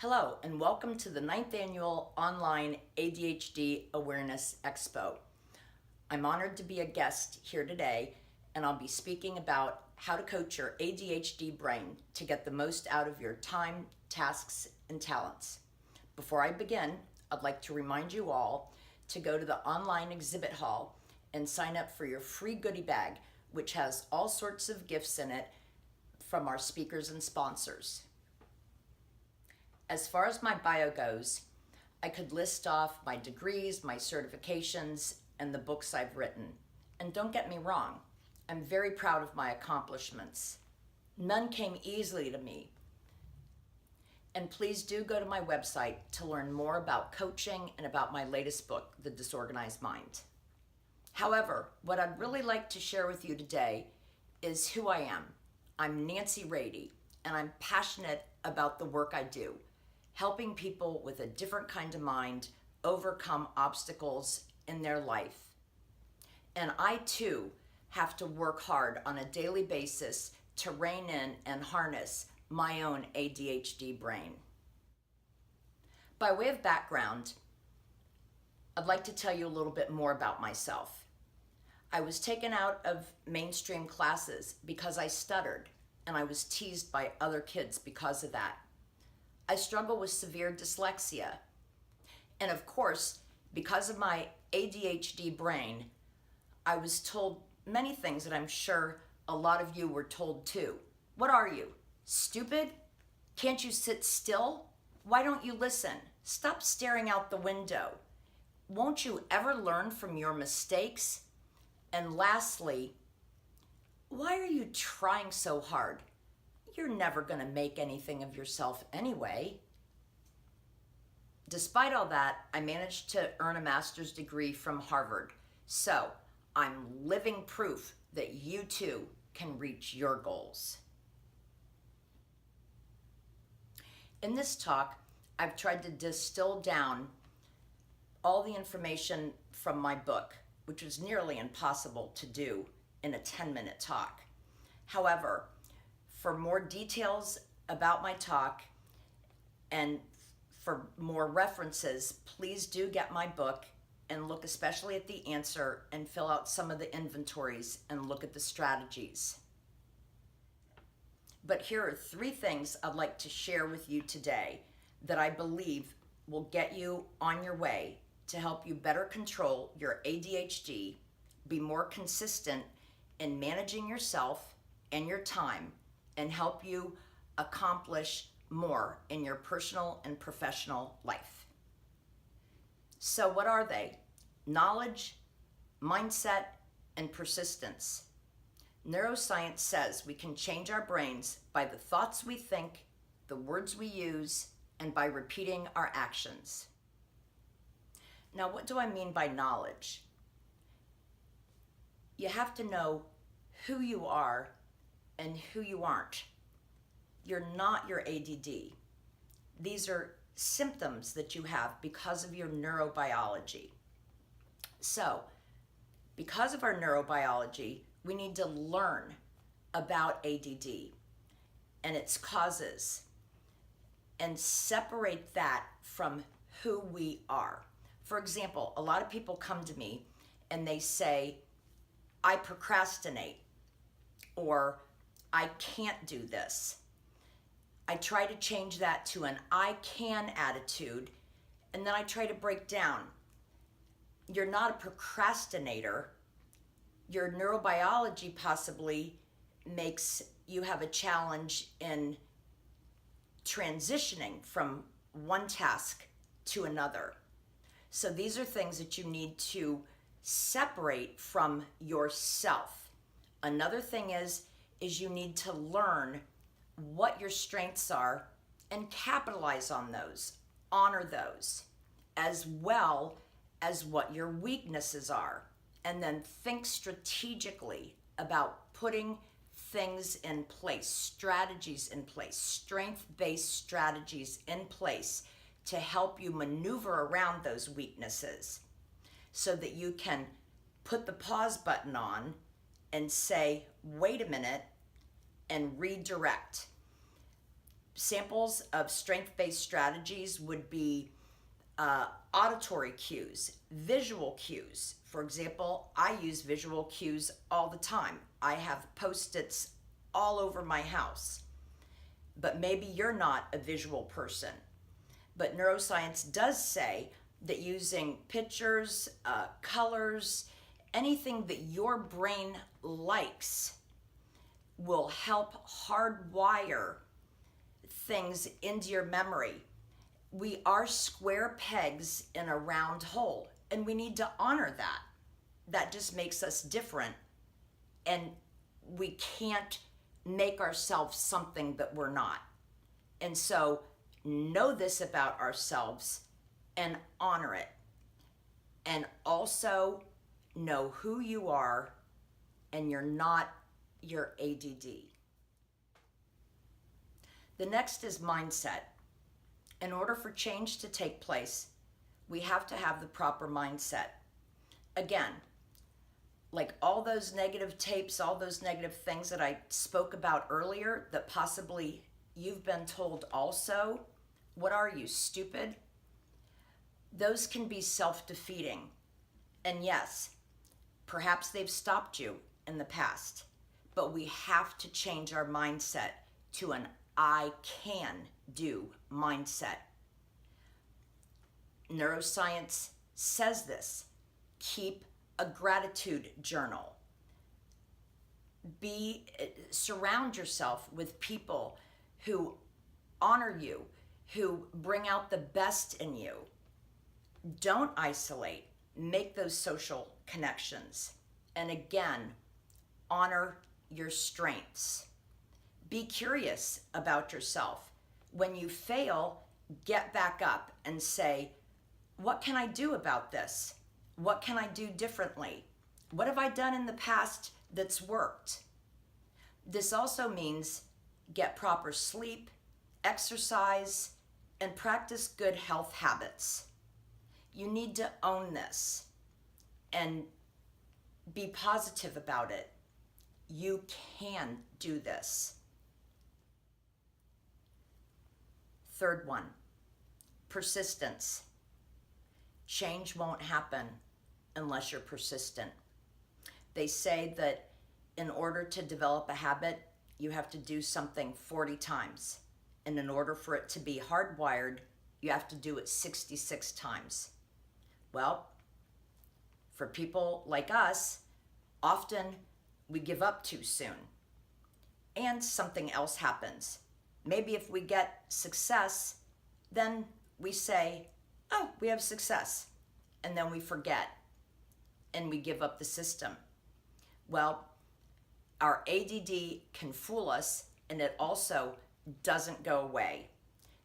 Hello, and welcome to the 9th Annual Online ADHD Awareness Expo. I'm honored to be a guest here today, and I'll be speaking about how to coach your ADHD brain to get the most out of your time, tasks, and talents. Before I begin, I'd like to remind you all to go to the online exhibit hall and sign up for your free goodie bag, which has all sorts of gifts in it from our speakers and sponsors. As far as my bio goes, I could list off my degrees, my certifications, and the books I've written. And don't get me wrong, I'm very proud of my accomplishments. None came easily to me. And please do go to my website to learn more about coaching and about my latest book, The Disorganized Mind. However, what I'd really like to share with you today is who I am. I'm Nancy Ratey, and I'm passionate about the work I do, helping people with a different kind of mind overcome obstacles in their life. And I too have to work hard on a daily basis to rein in and harness my own ADHD brain. By way of background, I'd like to tell you a little bit more about myself. I was taken out of mainstream classes because I stuttered, and I was teased by other kids because of that. I struggle with severe dyslexia. And of course, because of my ADHD brain, I was told many things that I'm sure a lot of you were told too. What are you? Stupid? Can't you sit still? Why don't you listen? Stop staring out the window. Won't you ever learn from your mistakes? And lastly, why are you trying so hard? You're never going to make anything of yourself anyway. Despite all that, I managed to earn a master's degree from Harvard. So I'm living proof that you too can reach your goals. In this talk, I've tried to distill down all the information from my book, which was nearly impossible to do in a 10-minute talk. However, for more details about my talk and for more references, please do get my book and look especially at the answer and fill out some of the inventories and look at the strategies. But here are 3 things I'd like to share with you today that I believe will get you on your way to help you better control your ADHD, be more consistent in managing yourself and your time, and help you accomplish more in your personal and professional life. So what are they? Knowledge, mindset, and persistence. Neuroscience says we can change our brains by the thoughts we think, the words we use, and by repeating our actions. Now, what do I mean by knowledge? You have to know who you are and who you aren't. You're not your ADD. These are symptoms that you have because of your neurobiology. So, because of our neurobiology, we need to learn about ADD and its causes and separate that from who we are. For example, a lot of people come to me and they say, I procrastinate, or I can't do this. I try to change that to an I can attitude, and then I try to break down. You're not a procrastinator. Your neurobiology possibly makes you have a challenge in transitioning from one task to another. So these are things that you need to separate from yourself. Another thing is you need to learn what your strengths are and capitalize on those, honor those, as well as what your weaknesses are. And then think strategically about putting things in place, strategies in place, strength-based strategies in place to help you maneuver around those weaknesses so that you can put the pause button on and say, wait a minute, and redirect. Samples of strength-based strategies would be auditory cues, visual cues. For example, I use visual cues all the time. I have Post-its all over my house. But maybe you're not a visual person. But neuroscience does say that using pictures, colors, anything that your brain likes will help hardwire things into your memory. We are square pegs in a round hole, and we need to honor that. That just makes us different, and we can't make ourselves something that we're not. And so know this about ourselves and honor it. And also know who you are, and you're not your ADD. The next is mindset. In order for change to take place, we have to have the proper mindset. Again, like all those negative tapes, all those negative things that I spoke about earlier that possibly you've been told also, what are you, stupid? Those can be self-defeating. And yes, perhaps they've stopped you in the past, but we have to change our mindset to an I can do mindset. Neuroscience says this. Keep a gratitude journal. Surround yourself with people who honor you, who bring out the best in you. Don't isolate. Make those social connections. And again, honor your strengths. Be curious about yourself. When you fail, get back up and say, what can I do about this? What can I do differently? What have I done in the past that's worked? This also means get proper sleep, exercise, and practice good health habits. You need to own this and be positive about it. You can do this. Third one, persistence. Change won't happen unless you're persistent. They say that in order to develop a habit, you have to do something 40 times. And in order for it to be hardwired, you have to do it 66 times. Well, for people like us, often we give up too soon. And something else happens. Maybe if we get success, then we say, oh, we have success. And then we forget and we give up the system. Well, our ADD can fool us, and it also doesn't go away.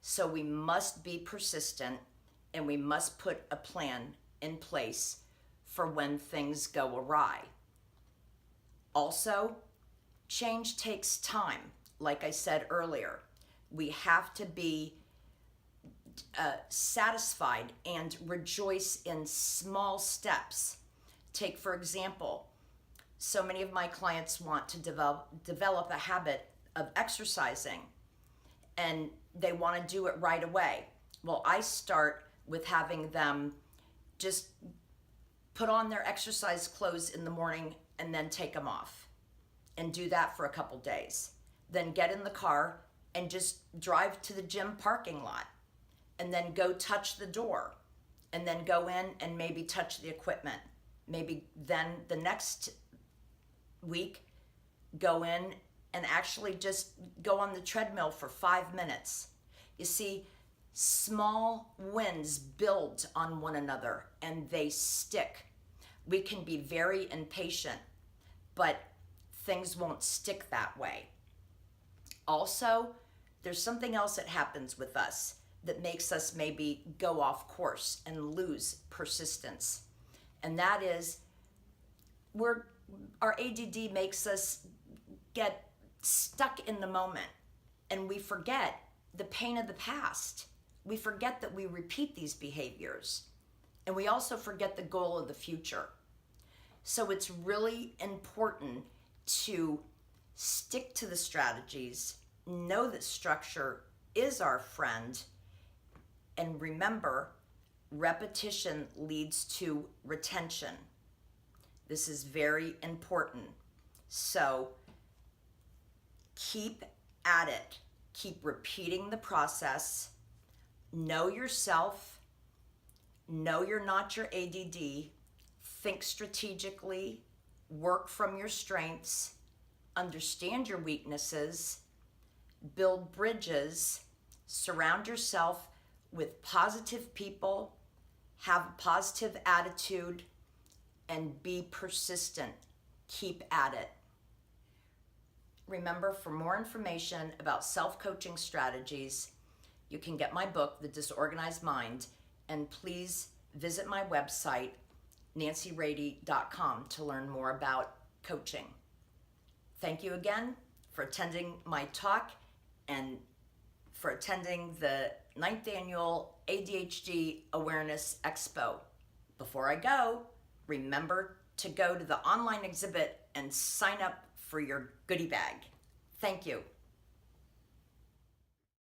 So we must be persistent, and we must put a plan in place for when things go awry. Also, change takes time. Like I said earlier, we have to be satisfied and rejoice in small steps. Take, for example, so many of my clients want to develop a habit of exercising, and they want to do it right away. Well, I start with having them just put on their exercise clothes in the morning and then take them off, and do that for a couple days. Then get in the car and just drive to the gym parking lot, and then go touch the door, and then go in and maybe touch the equipment. Maybe then the next week, go in and actually just go on the treadmill for 5 minutes. You see, small wins build on one another and they stick. We can be very impatient, but things won't stick that way. Also, there's something else that happens with us that makes us maybe go off course and lose persistence. And that is, our ADD makes us get stuck in the moment, and we forget the pain of the past. We forget that we repeat these behaviors, and we also forget the goal of the future. So it's really important to stick to the strategies, know that structure is our friend. And remember, repetition leads to retention. This is very important. So keep at it. Keep repeating the process. Know yourself. Know you're not your ADD. Think strategically. Work from your strengths. Understand your weaknesses. Build bridges. Surround yourself with positive people. Have a positive attitude. And be persistent. Keep at it. Remember, for more information about self-coaching strategies, you can get my book, The Disorganized Mind, and please visit my website, nancyratey.com, to learn more about coaching. Thank you again for attending my talk and for attending the 9th Annual ADHD Awareness Expo. Before I go, remember to go to the online exhibit and sign up for your goodie bag. Thank you.